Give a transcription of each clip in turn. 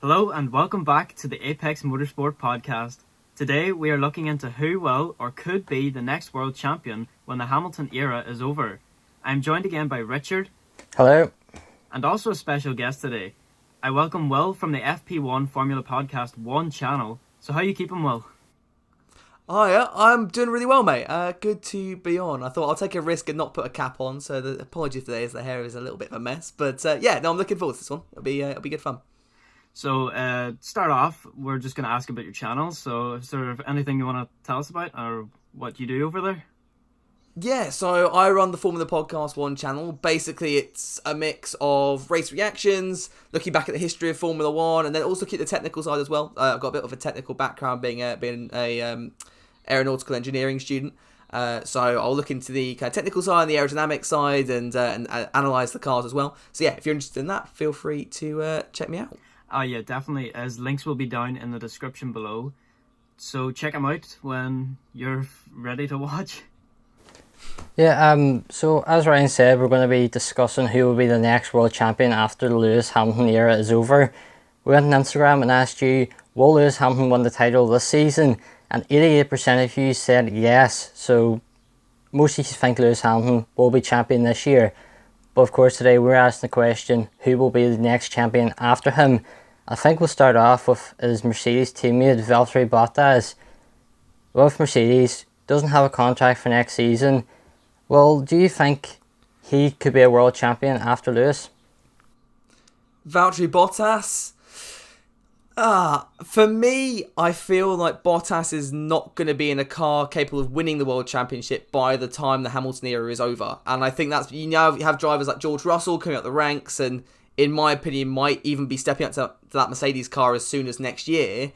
Hello and welcome back to the Apex Motorsport podcast. Today we are looking into who will or could be the next world champion when the Hamilton era is over. I'm joined again by Richard. Hello. And also a special guest today. I welcome Will from the FP1 Formula Podcast 1 channel. So how you keeping, Will? Hiya, I'm doing really well, mate. Good to be on. I thought I'll take a risk and not put a cap on, so the apology today is the hair is a little bit of a mess. But I'm looking forward to this one. It'll be good fun. So, start off, we're just going to ask about your channel. So, is there anything you want to tell us about or what you do over there? Yeah, so I run the Formula Podcast 1 channel. Basically, it's a mix of race reactions, looking back at the history of Formula 1, and then also looking at the technical side as well. I've got a bit of a technical background being a aeronautical engineering student. So I'll look into the kind of technical side and the aerodynamic side and analyse the cars as well. So yeah, if you're interested in that, feel free to check me out. Yeah, definitely, as links will be down in the description below. So check them out when you're ready to watch. Yeah, so as Ryan said, we're going to be discussing who will be the next world champion after the Lewis Hamilton era is over. We went on Instagram and asked you, will Lewis Hamilton win the title this season? And 88% of you said yes, so most of you think Lewis Hamilton will be champion this year. But of course today we're asking the question, who will be the next champion after him? I think we'll start off with his Mercedes teammate Valtteri Bottas. With Mercedes, doesn't have a contract for next season. Well, do you think he could be a world champion after Lewis? Valtteri Bottas? For me, I feel like Bottas is not going to be in a car capable of winning the World Championship by the time the Hamilton era is over. And I think that's, you have drivers like George Russell coming up the ranks and, in my opinion, might even be stepping up to that Mercedes car as soon as next year.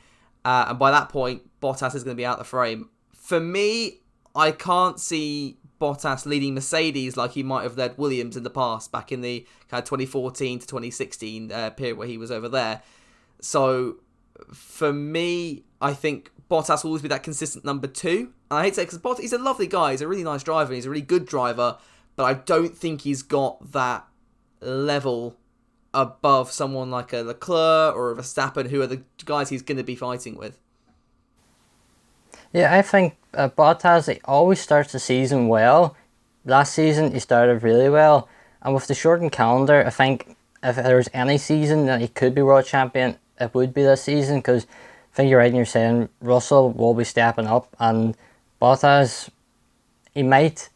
And by that point, Bottas is going to be out the frame. For me, I can't see Bottas leading Mercedes like he might have led Williams in the past, back in the kind of 2014 to 2016 period where he was over there. So, for me, I think Bottas will always be that consistent number two. And I hate to say, because Bottas, he's a lovely guy, he's a really nice driver, he's a really good driver, but I don't think he's got that level above someone like a Leclerc or a Verstappen, who are the guys he's going to be fighting with. Yeah, I think Bottas, he always starts the season well. Last season, he started really well. And with the shortened calendar, I think if there's any season that he could be world champion, it would be this season, because I think you're right in you're saying Russell will be stepping up, and Bottas, he might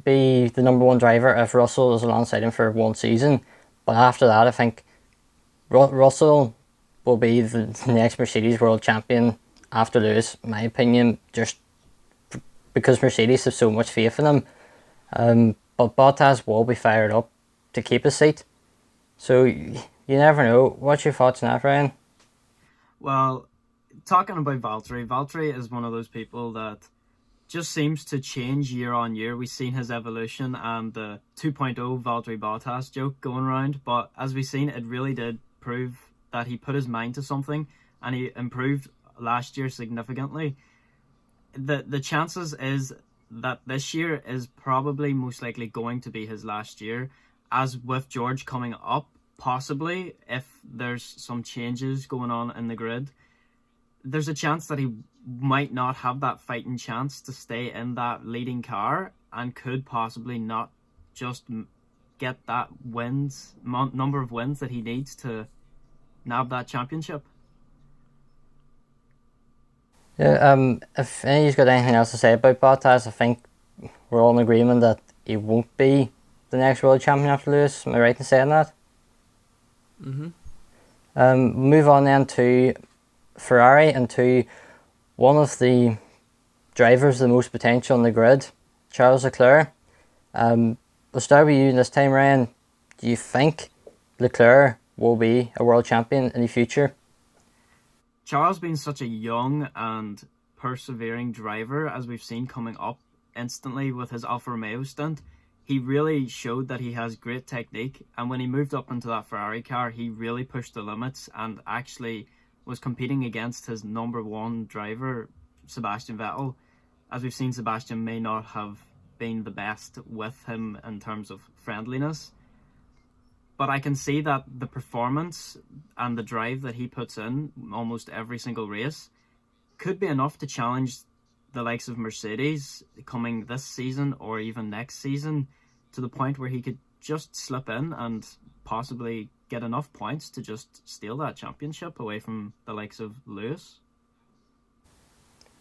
be the number one driver if Russell is alongside him for one season. But after that, I think Russell will be the next Mercedes world champion after Lewis, in my opinion, just because Mercedes have so much faith in him. But Bottas will be fired up to keep his seat. So you never know. What's your thoughts on that, Ryan? Well, talking about Valtteri is one of those people that just seems to change year on year. We've seen his evolution and the 2.0 Valtteri Bottas joke going around, but as we've seen, it really did prove that he put his mind to something and he improved last year significantly. The chances is that this year is probably most likely going to be his last year, as with George coming up, possibly, if there's some changes going on in the grid, there's a chance that he might not have that fighting chance to stay in that leading car and could possibly not just get that number of wins that he needs to nab that championship. Yeah, if any of you's got anything else to say about Bottas, I think we're all in agreement that he won't be the next world champion after Lewis. Am I right in saying that? Move on then to Ferrari and to one of the drivers with the most potential in the grid, Charles Leclerc. We'll start with you this time, Ryan. Do you think Leclerc will be a world champion in the future? Charles being such a young and persevering driver, as we've seen coming up instantly with his Alfa Romeo stint, he really showed that he has great technique, and when he moved up into that Ferrari car, he really pushed the limits and actually was competing against his number one driver, Sebastian Vettel. As we've seen, Sebastian may not have been the best with him in terms of friendliness. But I can see that the performance and the drive that he puts in almost every single race could be enough to challenge the likes of Mercedes coming this season or even next season, to the point where he could just slip in and possibly get enough points to just steal that championship away from the likes of Lewis.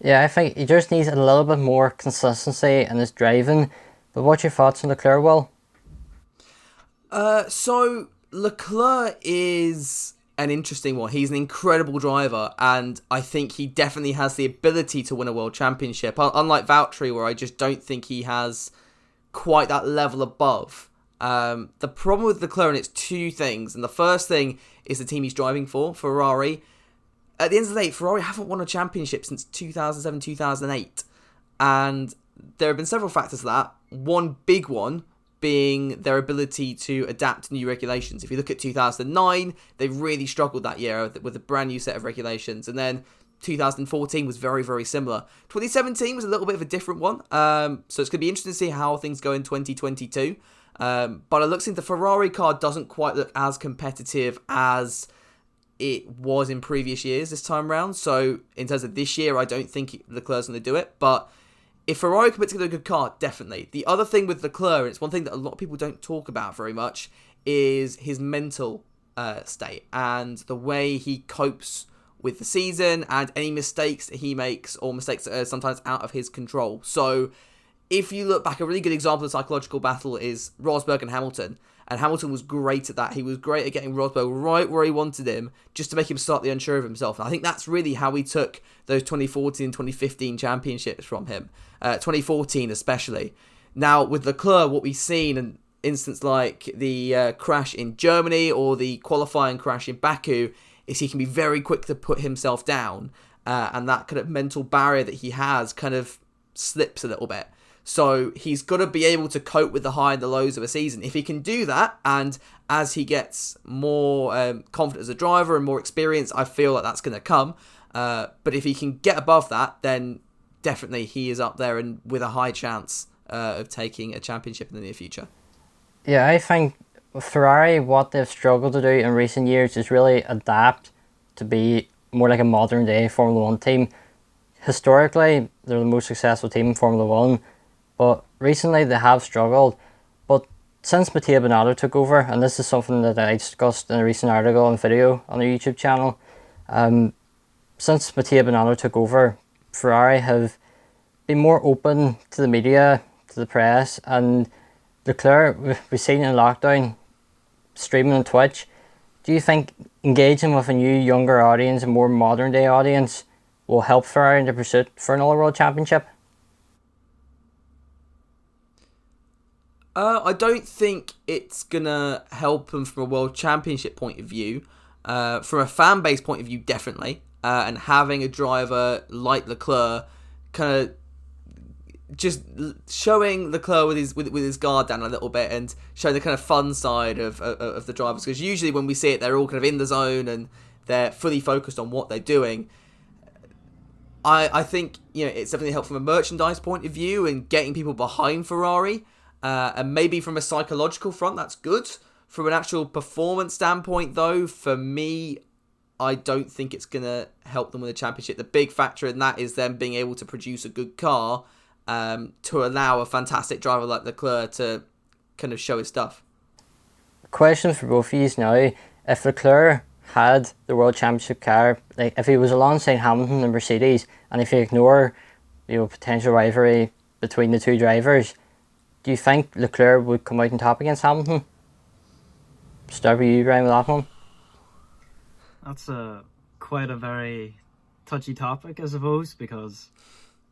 Yeah, I think he just needs a little bit more consistency in his driving. But what's your thoughts on Leclerc, Will? So Leclerc is an interesting one. He's an incredible driver, and I think he definitely has the ability to win a world championship. Unlike Valtteri, where I just don't think he has quite that level above. The problem with Leclerc, and it's two things, and the first thing is the team he's driving for, Ferrari. At the end of the day, Ferrari haven't won a championship since 2007, 2008, and there have been several factors to that. One big one being their ability to adapt to new regulations. If you look at 2009, they really struggled that year with a brand new set of regulations. And then 2014 was very, very similar. 2017 was a little bit of a different one. So it's going to be interesting to see how things go in 2022. But it looks like the Ferrari car doesn't quite look as competitive as it was in previous years this time around. So in terms of this year, I don't think Leclerc's going to do it. But if Ferrari can put together a good car, definitely. The other thing with Leclerc, and it's one thing that a lot of people don't talk about very much, is his mental state and the way he copes with the season and any mistakes that he makes, or mistakes that are sometimes out of his control. So if you look back, a really good example of psychological battle is Rosberg and Hamilton. And Hamilton was great at that. He was great at getting Rosberg right where he wanted him, just to make him slightly unsure of himself. And I think that's really how he took those 2014 and 2015 championships from him. 2014 especially. Now, with Leclerc, what we've seen, an instance like the crash in Germany or the qualifying crash in Baku, is he can be very quick to put himself down. And that kind of mental barrier that he has kind of slips a little bit. So he's got to be able to cope with the high and the lows of a season. If he can do that, and as he gets more confident as a driver and more experience, I feel like that's going to come. But if he can get above that, then definitely he is up there and with a high chance of taking a championship in the near future. Yeah, I think Ferrari, what they've struggled to do in recent years is really adapt to be more like a modern day Formula 1 team. Historically, they're the most successful team in Formula 1. But recently they have struggled. But since Mattia Binotto took over, and this is something that I discussed in a recent article and video on their YouTube channel, since Mattia Binotto took over, Ferrari have been more open to the media, to the press, and Leclerc, we've seen in lockdown, streaming on Twitch. Do you think engaging with a new, younger audience, a more modern day audience, will help Ferrari in the pursuit for another world championship? I don't think it's going to help them from a world championship point of view. From a fan base point of view, definitely. And having a driver like Leclerc kind of just showing Leclerc with his guard down a little bit and showing the kind of fun side of the drivers. Because usually when we see it, they're all kind of in the zone and they're fully focused on what they're doing. I think it's definitely helped from a merchandise point of view and getting people behind Ferrari. And maybe from a psychological front, that's good. From an actual performance standpoint, though, for me, I don't think it's going to help them win the championship. The big factor in that is them being able to produce a good car to allow a fantastic driver like Leclerc to kind of show his stuff. Question for both of you now. If Leclerc had the World Championship car, like if he was alongside Hamilton and Mercedes, and if you ignore potential rivalry between the two drivers, do you think Leclerc would come out on top against Hamilton? Start with you, Brian, with that one. That's quite a very touchy topic, I suppose, because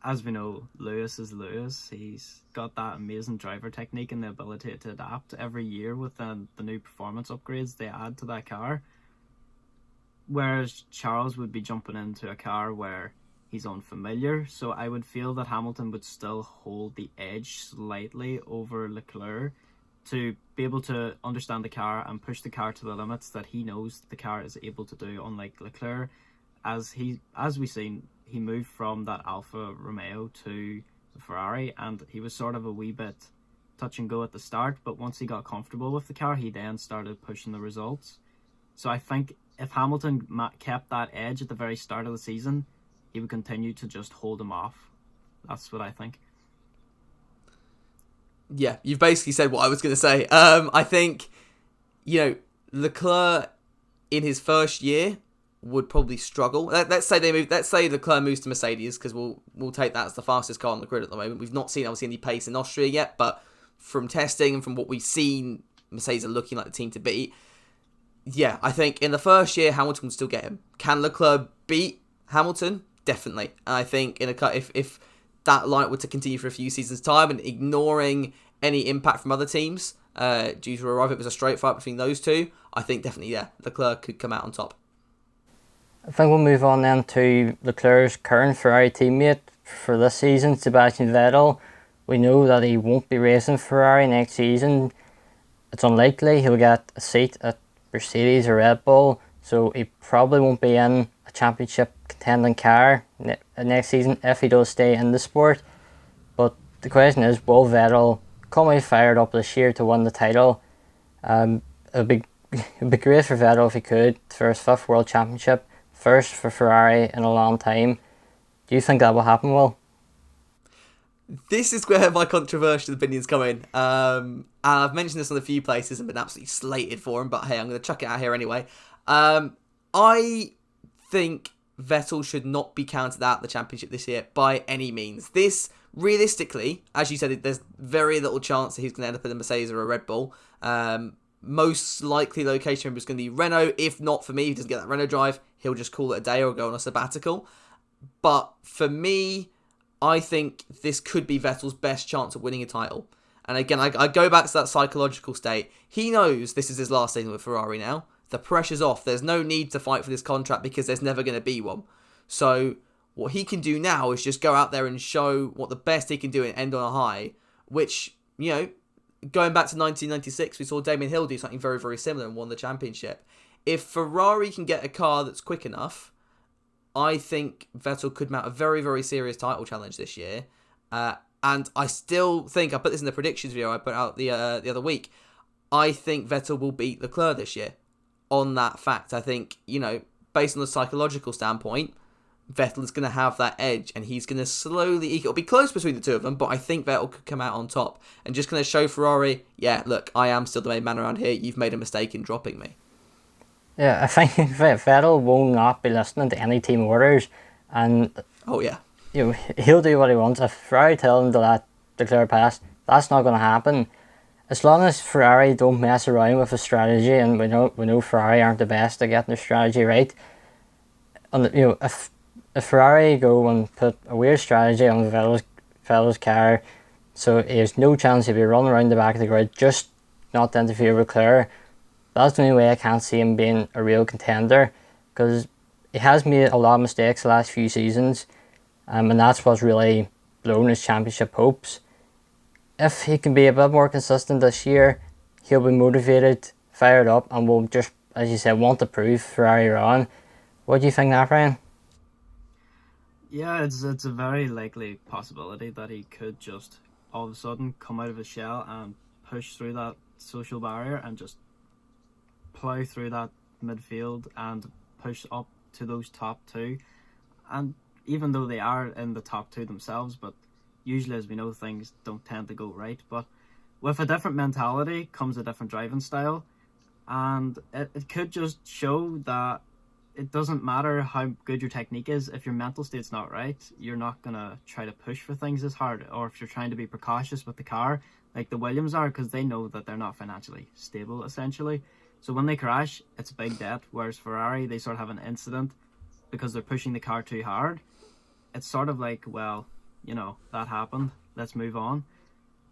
as we know, Lewis is Lewis. He's got that amazing driver technique and the ability to adapt every year with the new performance upgrades they add to that car. Whereas Charles would be jumping into a car where he's unfamiliar, so I would feel that Hamilton would still hold the edge slightly over Leclerc to be able to understand the car and push the car to the limits that he knows the car is able to do. Unlike Leclerc, as we've seen, he moved from that Alfa Romeo to the Ferrari, and he was sort of a wee bit touch and go at the start, but once he got comfortable with the car, he then started pushing the results. So I think if Hamilton kept that edge at the very start of the season, he would continue to just hold him off. That's what I think. Yeah, you've basically said what I was going to say. I think, Leclerc in his first year would probably struggle. Let's say Leclerc moves to Mercedes, because we'll take that as the fastest car on the grid at the moment. We've not seen obviously any pace in Austria yet, but from testing and from what we've seen, Mercedes are looking like the team to beat. Yeah, I think in the first year, Hamilton will still get him. Can Leclerc beat Hamilton? Definitely. And I think if that light were to continue for a few seasons' time and ignoring any impact from other teams due to arrive, it was a straight fight between those two, I think definitely, Leclerc could come out on top. I think we'll move on then to Leclerc's current Ferrari teammate for this season, Sebastian Vettel. We know that he won't be racing Ferrari next season. It's unlikely he'll get a seat at Mercedes or Red Bull, so he probably won't be in a championship contending car next season if he does stay in the sport. But the question is, will Vettel come out fired up this year to win the title? It'd be great for Vettel if he could, for his 5th World Championship, first for Ferrari in a long time. Do you think that will happen, Will? This is where my controversial opinions come in. And I've mentioned this on a few places and been absolutely slated for them, but hey, I'm going to chuck it out here anyway. I think Vettel should not be counted out of the championship this year by any means. This, realistically, as you said, there's very little chance that he's going to end up in a Mercedes or a Red Bull. Most likely location is going to be Renault. If not, for me, if he doesn't get that Renault drive, he'll just call it a day or go on a sabbatical. But for me, I think this could be Vettel's best chance of winning a title. And again, I go back to that psychological state. He knows this is his last season with Ferrari now. The pressure's off. There's no need to fight for this contract because there's never going to be one. So what he can do now is just go out there and show what the best he can do and end on a high, which, going back to 1996, we saw Damien Hill do something very, very similar and won the championship. If Ferrari can get a car that's quick enough, I think Vettel could mount a very, very serious title challenge this year. And I still think, I put this in the predictions video I put out the other week, I think Vettel will beat Leclerc this year. On that fact, I think, based on the psychological standpoint, Vettel is going to have that edge and he's going to slowly, it'll be close between the two of them, but I think Vettel could come out on top and just going to show Ferrari, look, I am still the main man around here. You've made a mistake in dropping me. Yeah, I think Vettel will not be listening to any team orders, and he'll do what he wants. If Ferrari tell him to let Leclerc pass, that's not going to happen. As long as Ferrari don't mess around with a strategy, and we know Ferrari aren't the best at getting their strategy right. And if Ferrari go and put a weird strategy on Vettel's car, so he has no chance he'll be running around the back of the grid, just not to interfere with Leclerc. That's the only way I can't see him being a real contender, because he has made a lot of mistakes the last few seasons, and that's what's really blown his championship hopes. If he can be a bit more consistent this year, he'll be motivated, fired up, and will just, as you said, want to prove Ferrari wrong. What do you think now, Brian? Yeah, it's a very likely possibility that he could just all of a sudden come out of his shell and push through that social barrier and just plough through that midfield and push up to those top two. And even though they are in the top two themselves, but usually, as we know, things don't tend to go right. But with a different mentality comes a different driving style, and it could just show that it doesn't matter how good your technique is. If your mental state's not right, you're not going to try to push for things as hard, or if you're trying to be precautious with the car like the Williams are, because they know that they're not financially stable essentially. So when they crash, it's a big debt, whereas Ferrari, they sort of have an incident because they're pushing the car too hard. It's sort of like, well, that happened, let's move on.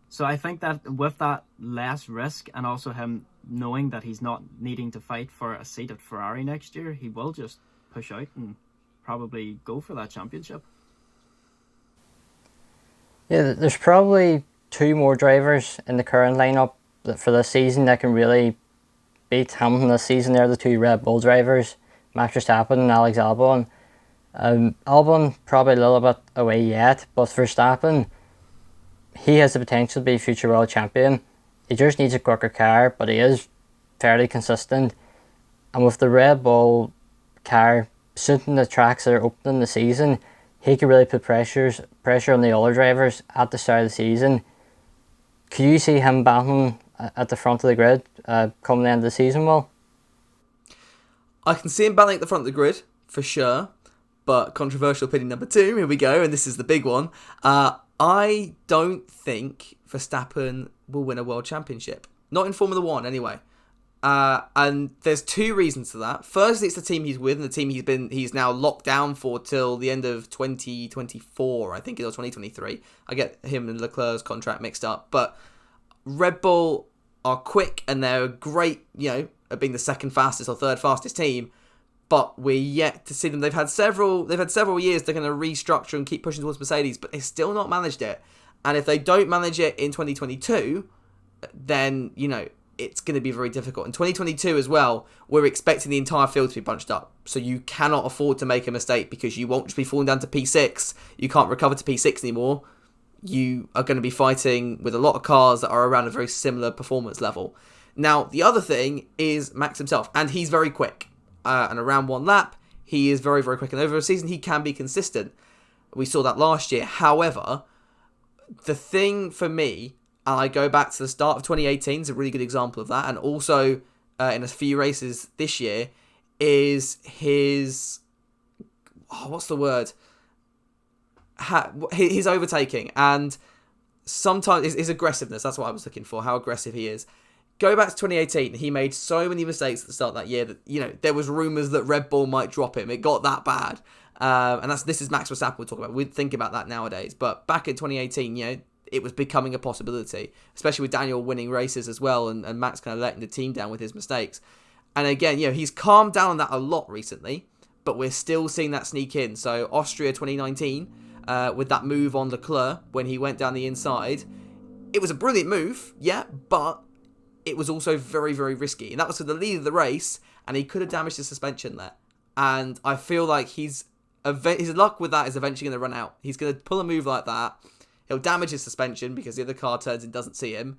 So I think that with that less risk, and also him knowing that he's not needing to fight for a seat at Ferrari next year, he will just push out and probably go for that championship. Yeah, there's probably 2 more drivers in the current lineup for this season that can really beat Hamilton this season. They're the 2 Red Bull drivers, Max Verstappen and Alex Albon. Albon probably a little bit away yet, but Verstappen, he has the potential to be future world champion. He just needs a quicker car, but he is fairly consistent. And with the Red Bull car suiting the tracks that are open in the season, he could really put pressure on the other drivers at the start of the season. Could you see him battling at the front of the grid come the end of the season, Will? I can see him battling at the front of the grid, for sure. But controversial opinion number 2, here we go, and this is the big one. I don't think Verstappen will win a world championship. Not in Formula 1, anyway. And there's 2 reasons to that. Firstly, it's the team he's with and the team he's now locked down for till the end of 2024, I think it was 2023. I get him and Leclerc's contract mixed up. But Red Bull are quick and they're great, at being the second fastest or third fastest team. But we're yet to see them. They've had several years to kind of restructure and keep pushing towards Mercedes, but they've still not managed it. And if they don't manage it in 2022, then, it's going to be very difficult. In 2022 as well, we're expecting the entire field to be bunched up. So you cannot afford to make a mistake because you won't just be falling down to P6. You can't recover to P6 anymore. You are going to be fighting with a lot of cars that are around a very similar performance level. Now, the other thing is Max himself, and he's very quick. And around one lap, he is very, very quick. And over a season, he can be consistent. We saw that last year. However, the thing for me, and I go back to the start of 2018, is a really good example of that. And also in a few races this year, is his... what's the word? His overtaking. And sometimes his aggressiveness. That's what I was looking for, how aggressive he is. Go back to 2018, he made so many mistakes at the start of that year that, there was rumours that Red Bull might drop him. It got that bad. And this is Max Verstappen we're talking about. We'd think about that nowadays. But back in 2018, it was becoming a possibility, especially with Daniel winning races as well and Max kind of letting the team down with his mistakes. And again, he's calmed down on that a lot recently, but we're still seeing that sneak in. So Austria 2019, with that move on Leclerc when he went down the inside, it was a brilliant move, but it was also very, very risky. And that was for the lead of the race, and he could have damaged his suspension there. And I feel like his luck with that is eventually going to run out. He's going to pull a move like that. He'll damage his suspension because the other car turns and doesn't see him.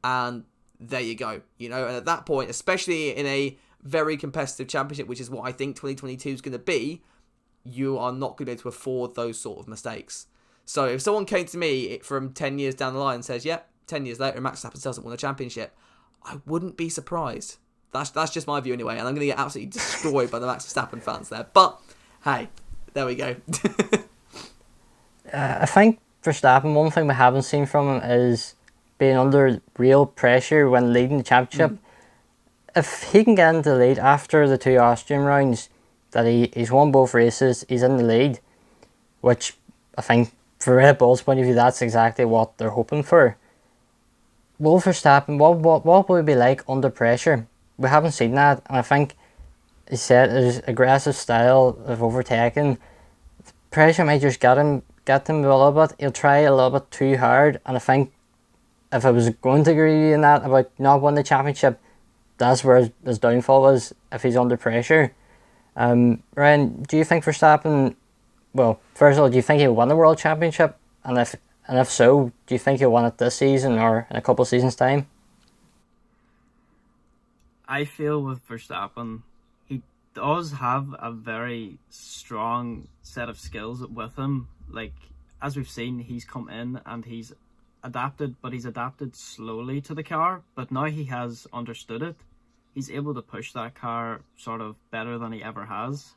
And there you go. And at that point, especially in a very competitive championship, which is what I think 2022 is going to be, you are not going to be able to afford those sort of mistakes. So if someone came to me from 10 years down the line and says, 10 years later, Max Verstappen doesn't win a championship, I wouldn't be surprised. That's just my view anyway, and I'm going to get absolutely destroyed by the Max Verstappen fans there. But, hey, there we go. I think Verstappen, one thing we haven't seen from him is being under real pressure when leading the championship. If he can get into the lead after the 2 Austrian rounds, that he's won both races, he's in the lead, which I think for Red Bull's point of view, that's exactly what they're hoping for. Will Verstappen, what will it be like under pressure? We haven't seen that, and I think he said his aggressive style of overtaking, pressure might just get him a little bit. He'll try a little bit too hard, and I think if I was going to agree in that about not winning the championship, that's where his downfall is, if he's under pressure. Ryan, do you think Verstappen, well, first of all, do you think he'll win the World Championship? And if so, do you think he'll win it this season or in a couple of seasons' time? I feel with Verstappen, he does have a very strong set of skills with him. Like, as we've seen, he's come in and he's adapted, but he's adapted slowly to the car. But now he has understood it. He's able to push that car sort of better than he ever has.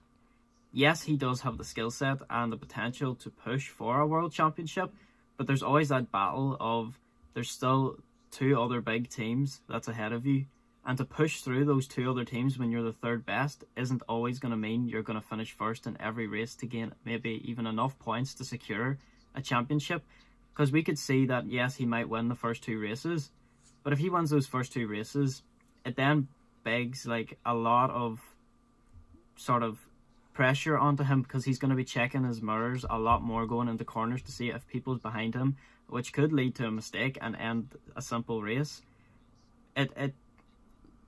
Yes, he does have the skill set and the potential to push for a world championship, but there's always that battle of there's still 2 other big teams that's ahead of you. And to push through those 2 other teams when you're the third best isn't always going to mean you're going to finish first in every race to gain maybe even enough points to secure a championship. Because we could see that, yes, he might win the first 2 races, but if he wins those first 2 races, it then begs like a lot of sort of pressure onto him, because he's going to be checking his mirrors a lot more going into corners to see if people's behind him, which could lead to a mistake and end a simple race.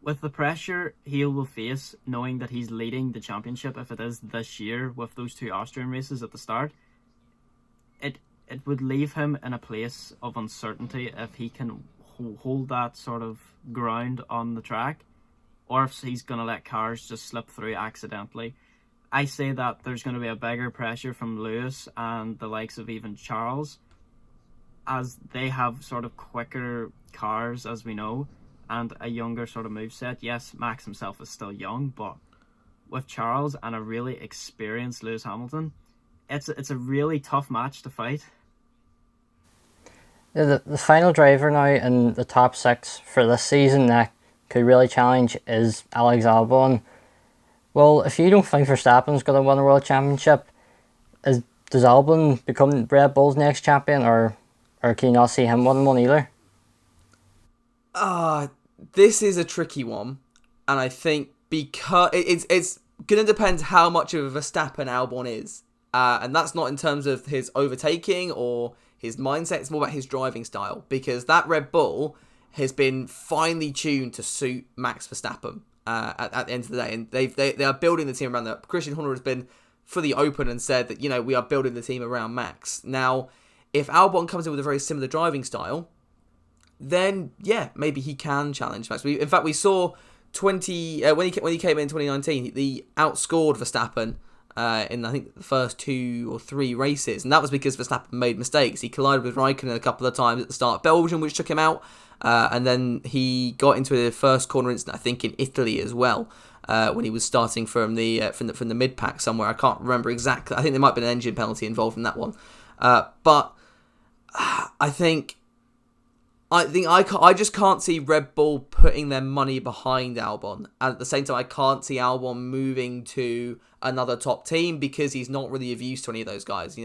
With the pressure he will face, knowing that he's leading the championship, if it is this year with those 2 Austrian races at the start, it it would leave him in a place of uncertainty if he can hold that sort of ground on the track, or if he's going to let cars just slip through accidentally. I say that there's going to be a bigger pressure from Lewis and the likes of even Charles, as they have sort of quicker cars, as we know, and a younger sort of moveset. Yes, Max himself is still young, but with Charles and a really experienced Lewis Hamilton, it's a really tough match to fight. The final driver now in the top 6 for this season that could really challenge is Alex Albon. Well, if you don't think Verstappen's going to win a world championship, does Albon become Red Bull's next champion, or can you not see him winning one either? This is a tricky one, and I think because it's going to depend how much of a Verstappen Albon is, and that's not in terms of his overtaking or his mindset. It's more about his driving style, because that Red Bull has been finely tuned to suit Max Verstappen at the end of the day, and they are building the team around that. Christian Horner has been fully open and said that, we are building the team around Max. Now, if Albon comes in with a very similar driving style, then yeah, maybe he can challenge Max. In fact, we saw when he came in 2019, he outscored Verstappen in I think the first 2 or 3 races, and that was because Verstappen made mistakes. He collided with Raikkonen a couple of times at the start of Belgium, which took him out, and then he got into the first corner incident, I think, in Italy as well, when he was starting from the mid pack somewhere. I can't remember exactly. I think there might have been an engine penalty involved in that one, but I just can't see Red Bull putting their money behind Albon. And at the same time, I can't see Albon moving to another top team, because he's not really of use to any of those guys.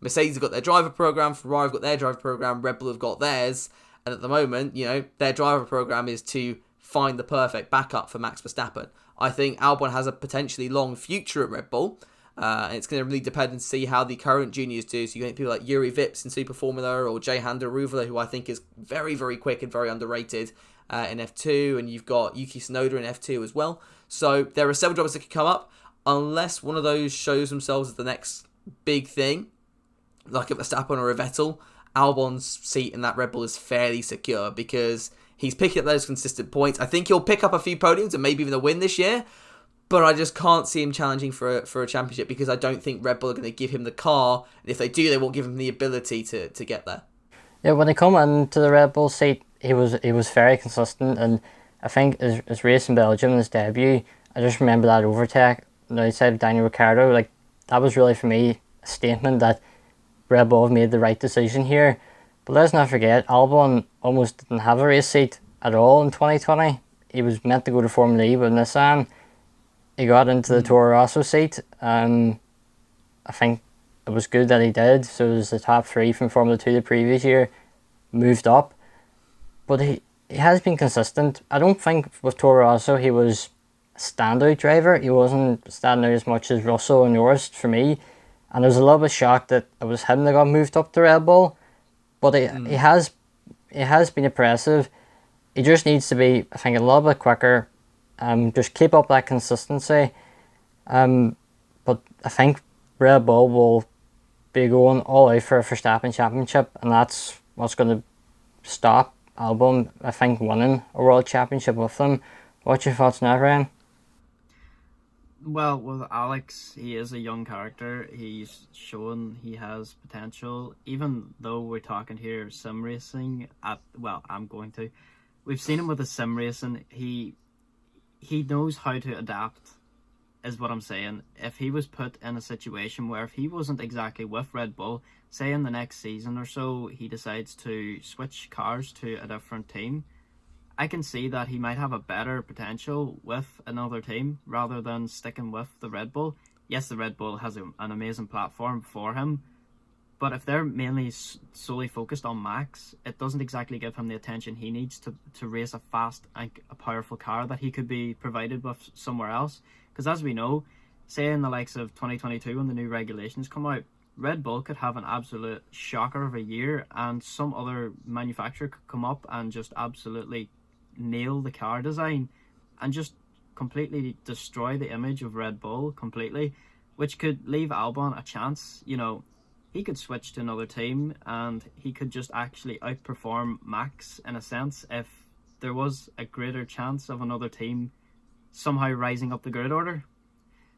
Mercedes have got their driver program, Ferrari have got their driver program, Red Bull have got theirs. And at the moment, their driver program is to find the perfect backup for Max Verstappen. I think Albon has a potentially long future at Red Bull. And it's going to really depend and see how the current juniors do. So you get people like Yuri Vips in Super Formula, or Jehan Daruvala, who I think is very, very quick and very underrated in F2. And you've got Yuki Tsunoda in F2 as well. So there are several drivers that could come up, unless one of those shows themselves as the next big thing, like a Verstappen or a Vettel. Albon's seat in that Red Bull is fairly secure, because he's picking up those consistent points. I think he'll pick up a few podiums and maybe even a win this year. But I just can't see him challenging for a championship, because I don't think Red Bull are going to give him the car. And if they do, they won't give him the ability to get there. Yeah, when he come into the Red Bull seat, he was very consistent. And I think his race in Belgium, his debut, I just remember that overtake outside of Daniel Ricciardo. Like, that was really, for me, a statement that Red Bull have made the right decision here. But let's not forget, Albon almost didn't have a race seat at all in 2020. He was meant to go to Formula E with Nissan. He got into the Toro Rosso seat. I think it was good that he did. So it was the top 3 from Formula 2 the previous year, moved up. But he has been consistent. I don't think with Toro Rosso he was a standout driver. He wasn't standing out as much as Russell and Norris for me. And I was a little bit shocked that it was him that got moved up to Red Bull. But he has been impressive. He just needs to be, I think, a little bit quicker. Just keep up that consistency. But I think Red Bull will be going all out for a Verstappen championship, and that's what's going to stop Albon, I think, winning a world championship with them. What's your thoughts now, Ryan? Well, with Alex, he is a young character. He's shown he has potential. Even though we're talking here sim racing, we've seen him with the sim racing. He knows how to adapt, is what I'm saying. If he was put in a situation where if he wasn't exactly with Red Bull, say in the next season or so, he decides to switch cars to a different team, I can see that he might have a better potential with another team rather than sticking with the Red Bull. Yes, the Red Bull has an amazing platform for him, but if they're mainly solely focused on Max, it doesn't exactly give him the attention he needs to race a fast and a powerful car that he could be provided with somewhere else. Because as we know, say in the likes of 2022 when the new regulations come out, Red Bull could have an absolute shocker of a year, and some other manufacturer could come up and just absolutely nail the car design and just completely destroy the image of Red Bull completely, which could leave Albon a chance. he could switch to another team and he could just actually outperform Max in a sense if there was a greater chance of another team somehow rising up the grid order.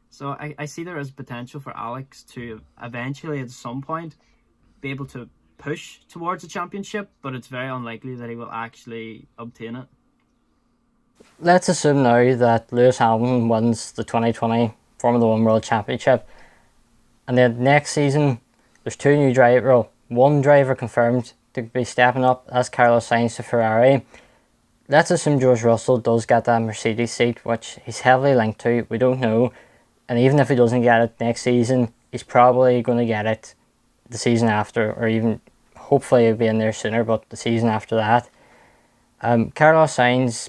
So I see there is potential for Alex to eventually at some point be able to push towards a championship, but it's very unlikely that he will actually obtain it. Let's assume now that Lewis Hamilton wins the 2020 Formula 1 World Championship, and then next season there's one driver confirmed to be stepping up, that's Carlos Sainz to Ferrari. Let's assume George Russell does get that Mercedes seat, which he's heavily linked to. We don't know. And even if he doesn't get it next season, he's probably going to get it the season after, or even hopefully he'll be in there sooner, but the season after that. Carlos Sainz,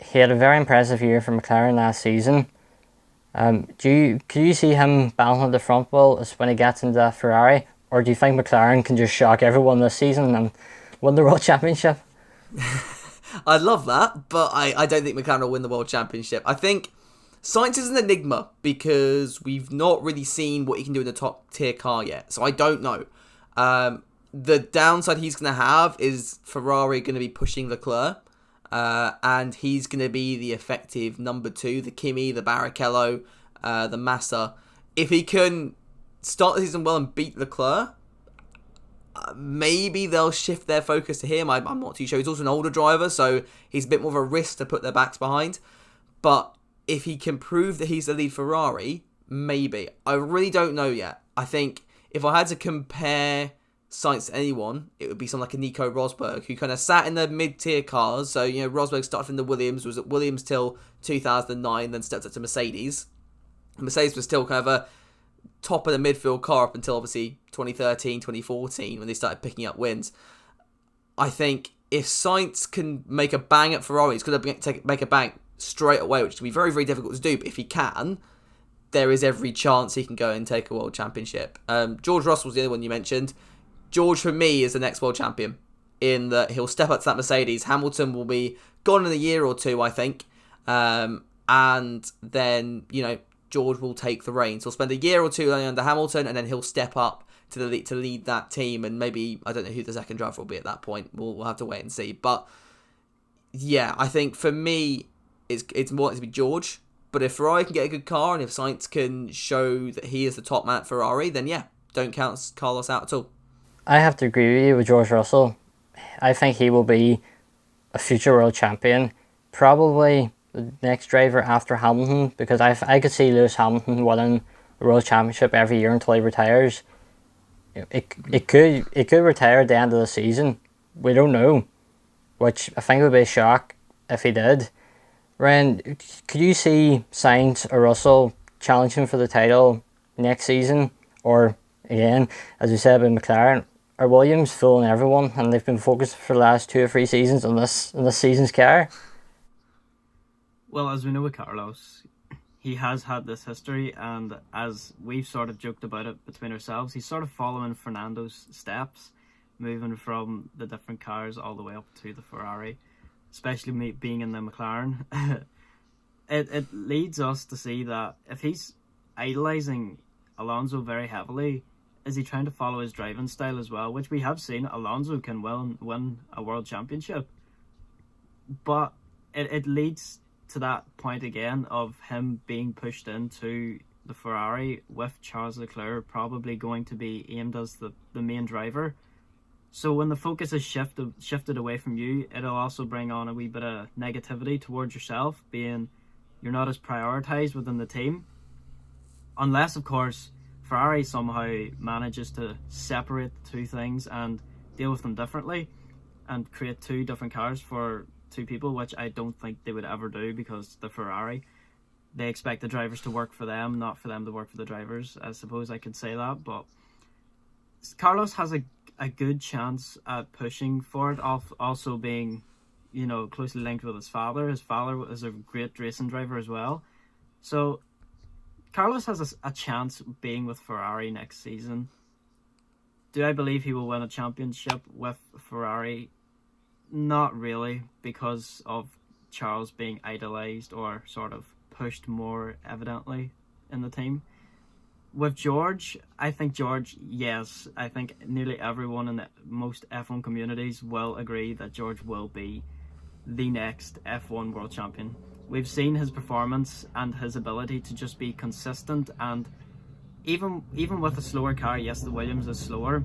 he had a very impressive year for McLaren last season. Could you see him balancing the front wheel as when he gets into that Ferrari? Or do you think McLaren can just shock everyone this season and win the World Championship? I'd love that, but I don't think McLaren will win the World Championship. I think Sainz is an enigma because we've not really seen what he can do in the top tier car yet, so I don't know. The downside he's going to have is Ferrari going to be pushing Leclerc, and he's going to be the effective number 2, the Kimi, the Barrichello, the Massa. If he can start the season well and beat Leclerc, maybe they'll shift their focus to him. I'm not too sure. He's also an older driver, so he's a bit more of a risk to put their backs behind. But if he can prove that he's the lead Ferrari, maybe. I really don't know yet. I think if I had to compare Sainz to anyone, it would be someone like a Nico Rosberg, who kind of sat in the mid-tier cars. So, Rosberg started from the Williams, was at Williams till 2009, then stepped up to Mercedes. And Mercedes was still kind of a top of the midfield car up until obviously 2013, 2014, when they started picking up wins. I think if Sainz can make a bang at Ferrari, he's going to make a bang straight away, which will be very, very difficult to do. But if he can, there is every chance he can go and take a world championship. George Russell was the other one you mentioned. George, for me, is the next world champion in that he'll step up to that Mercedes. Hamilton will be gone in a year or two, I think. And then, George will take the reins. He'll spend a year or two under Hamilton, and then he'll step up to lead that team. And maybe, I don't know who the second driver will be at that point. We'll have to wait and see. But yeah, I think for me, it's more likely to be George. But if Ferrari can get a good car, and if Sainz can show that he is the top man at Ferrari, then yeah, don't count Carlos out at all. I have to agree with you with George Russell. I think he will be a future world champion. Probably the next driver after Hamilton, because I could see Lewis Hamilton winning a world championship every year until he retires. It could retire at the end of the season. We don't know, which I think would be a shock if he did. Ren, could you see Sainz or Russell challenging for the title next season? Or again, as you said about McLaren, are Williams fooling everyone and they've been focused for the last 2 or 3 seasons on this season's car? Well, as we know with Carlos, he has had this history, and as we've sort of joked about it between ourselves, he's sort of following Fernando's steps, moving from the different cars all the way up to the Ferrari, especially me being in the McLaren. It leads us to see that if he's idolising Alonso very heavily, is he trying to follow his driving style as well, which we have seen Alonso can win a world championship. But it leads to that point again of him being pushed into the Ferrari with Charles Leclerc probably going to be aimed as the main driver. So when the focus is shifted away from you, it'll also bring on a wee bit of negativity towards yourself, being you're not as prioritised within the team. Unless, of course, Ferrari somehow manages to separate the two things and deal with them differently and create 2 different cars for 2 people, which I don't think they would ever do, because the Ferrari, they expect the drivers to work for them, not for them to work for the drivers. I suppose I could say that, but Carlos has a good chance at pushing for it, also being, closely linked with his father. His father is a great racing driver as well. So Carlos has a chance being with Ferrari next season. Do I believe he will win a championship with Ferrari? Not really, because of Charles being idolised or sort of pushed more evidently in the team. with George, I think George, yes, I think nearly everyone in most F1 communities will agree that George will be the next F1 world champion. We've seen his performance and his ability to just be consistent, and even with a slower car, yes, the Williams is slower,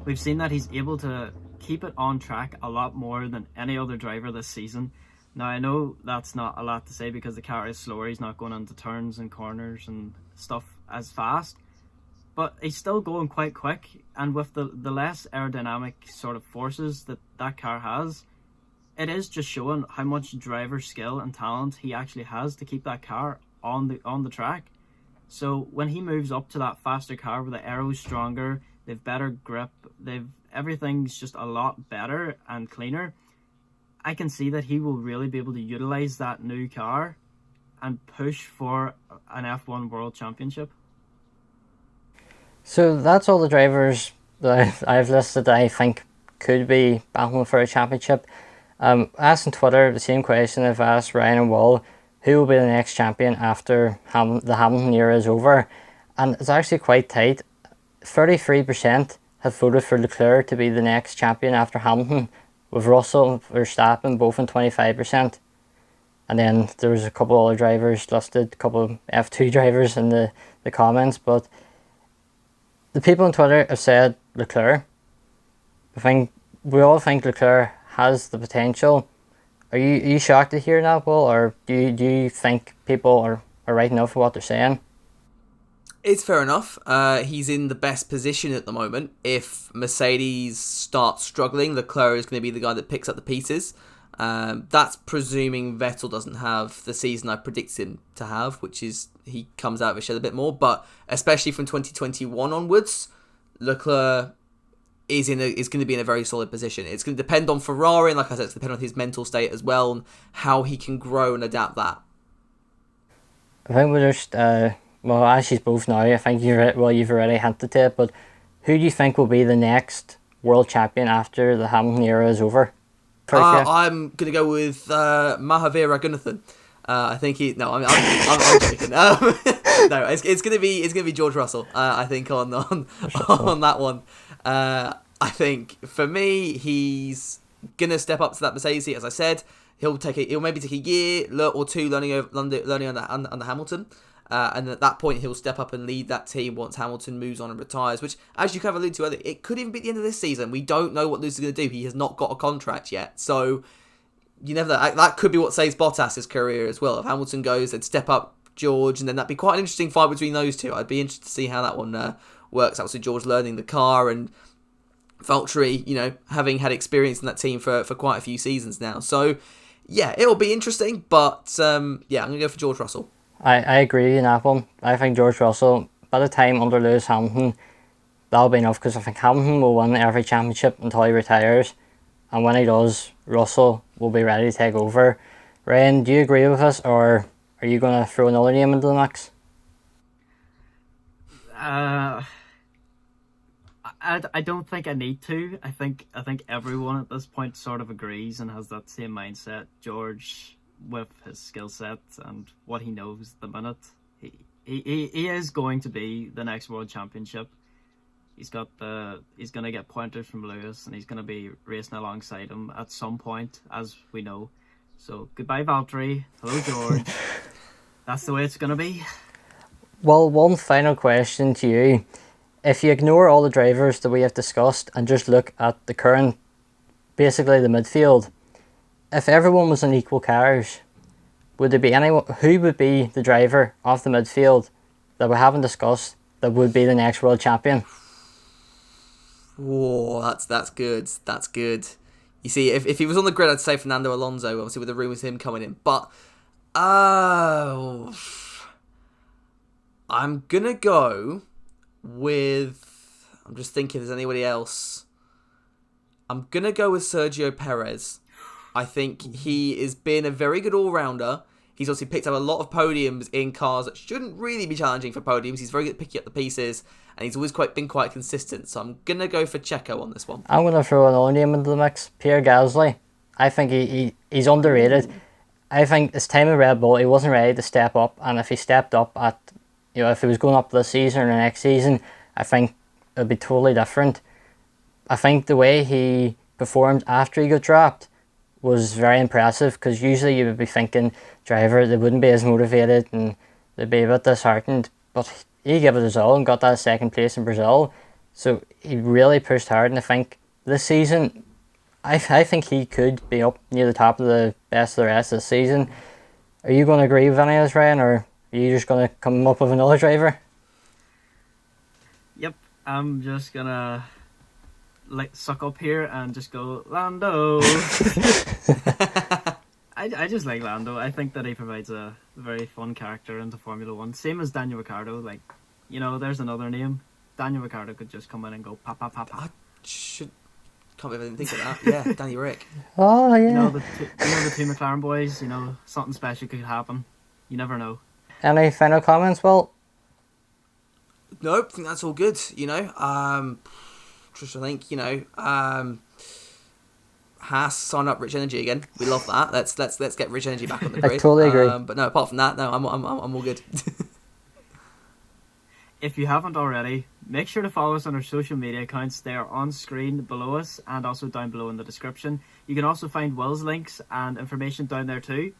we've seen that he's able to keep it on track a lot more than any other driver this season. Now, I know that's not a lot to say because the car is slower. He's not going into turns and corners and stuff as fast, but he's still going quite quick. And with the less aerodynamic sort of forces that car has, it is just showing how much driver skill and talent he actually has to keep that car on the track. So when he moves up to that faster car where the aero's stronger, they've better grip, everything's just a lot better and cleaner, I can see that he will really be able to utilize that new car and push for an F1 World Championship. So that's all the drivers that I've listed that I think could be battling for a championship. Asked on Twitter the same question I've asked Ryan and Wall: who will be the next champion after the Hamilton era is over? And it's actually quite tight. 33% have voted for Leclerc to be the next champion after Hamilton, with Russell and Verstappen both in 25%. And then there was a couple other drivers listed, a couple of F2 drivers in the comments, but the people on Twitter have said Leclerc. We all think Leclerc has the potential. Are you shocked to hear that, Will, or do you think people are right enough for what they're saying? It's fair enough. He's in the best position at the moment. If Mercedes starts struggling, Leclerc is going to be the guy that picks up the pieces. That's presuming Vettel doesn't have the season I predicted him to have, which is he comes out of his shed a bit more. But especially from 2021 onwards, Leclerc is going to be in a very solid position. It's going to depend on Ferrari, and like I said, it's going to depend on his mental state as well, and how he can grow and adapt that. I think we're just well, as you both know, I think you've already hinted to it, but who do you think will be the next world champion after the Hamilton era is over? I'm going to go with Mahavir Raghunathan. I think he. No, I'm joking. No, it's going to be George Russell. I think on that one. I think for me, he's going to step up to that Mercedes seat. As I said, he'll maybe take a year or two learning under Hamilton. And at that point, he'll step up and lead that team once Hamilton moves on and retires, which, as you kind of alluded to earlier, it could even be at the end of this season. We don't know what Lewis is going to do. He has not got a contract yet. So, you never know. That could be what saves Bottas' career as well. If Hamilton goes, they'd step up George, and then that'd be quite an interesting fight between those two. I'd be interested to see how that one works. Obviously, George learning the car, and Valtteri, having had experience in that team for quite a few seasons now. So, yeah, it'll be interesting, but, I'm going to go for George Russell. I agree in that one. I think George Russell, by the time under Lewis Hamilton, that'll be enough, because I think Hamilton will win every championship until he retires, and when he does, Russell will be ready to take over. Ryan, do you agree with us, or are you going to throw another name into the mix? I don't think I need to. I think everyone at this point sort of agrees and has that same mindset. George, with his skill set and what he knows at the minute, he is going to be the next world championship. He's going to get pointers from Lewis, and he's going to be racing alongside him at some point, as we know. So goodbye, Valtteri. Hello, George. That's the way it's going to be. Well, one final question to you. If you ignore all the drivers that we have discussed and just look at the current, basically the midfield, if everyone was in equal cars, would there be anyone? Who would be the driver of the midfield that we haven't discussed that would be the next world champion? Whoa, that's good. That's good. You see, if he was on the grid, I'd say Fernando Alonso, obviously with the rumours of him coming in. But I'm gonna go with. I'm just thinking, if there's anybody else. I'm gonna go with Sergio Perez. I think he has been a very good all-rounder. He's obviously picked up a lot of podiums in cars that shouldn't really be challenging for podiums. He's very good at picking up the pieces, and he's always been quite consistent. So I'm going to go for Checo on this one. I'm going to throw another name into the mix, Pierre Gasly. I think he's underrated. I think it's time at Red Bull, he wasn't ready to step up, and if he stepped up at You know, if he was going up this season or the next season, I think it would be totally different. I think the way he performed after he got dropped was very impressive, because usually you would be thinking driver, they wouldn't be as motivated and they'd be a bit disheartened, but he gave it his all and got that second place in Brazil. So he really pushed hard, and I think this season, I think he could be up near the top of the best of the rest this season. Are you going to agree with any of this, Ryan, or are you just going to come up with another driver? Yep, I'm just gonna suck up here and just go Lando. I just like Lando. I think that he provides a very fun character into Formula One. Same as Daniel Ricciardo. Like, you know, there's another name. Daniel Ricciardo could just come in and go pa pa pa pa. Can't believe I didn't think of that. Yeah, Danny Rick. Oh, yeah. You know, the two McLaren boys, you know, something special could happen. You never know. Any final comments, Will? Nope, I think that's all good, you know. Just I think, you know, Haas sign up Rich Energy again. We love that. Let's get Rich Energy back on the grid. I totally agree. But no, apart from that, no, I'm all good. If you haven't already, make sure to follow us on our social media accounts. They are on screen below us and also down below in the description. You can also find Will's links and information down there too.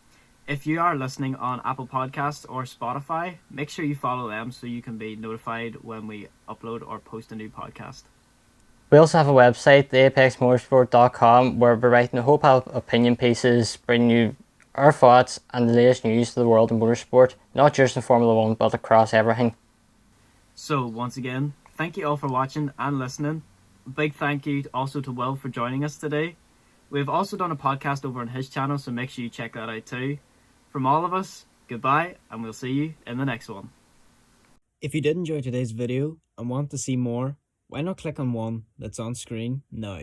If you are listening on Apple Podcasts or Spotify, make sure you follow them so you can be notified when we upload or post a new podcast. We also have a website, theapexmotorsport.com, where we're writing a whole pile of opinion pieces, bringing you our thoughts and the latest news to the world of motorsport, not just in Formula 1, but across everything. So, once again, thank you all for watching and listening. A big thank you also to Will for joining us today. We've also done a podcast over on his channel, so make sure you check that out too. From all of us, goodbye, and we'll see you in the next one. If you did enjoy today's video and want to see more, why not click on one that's on screen now.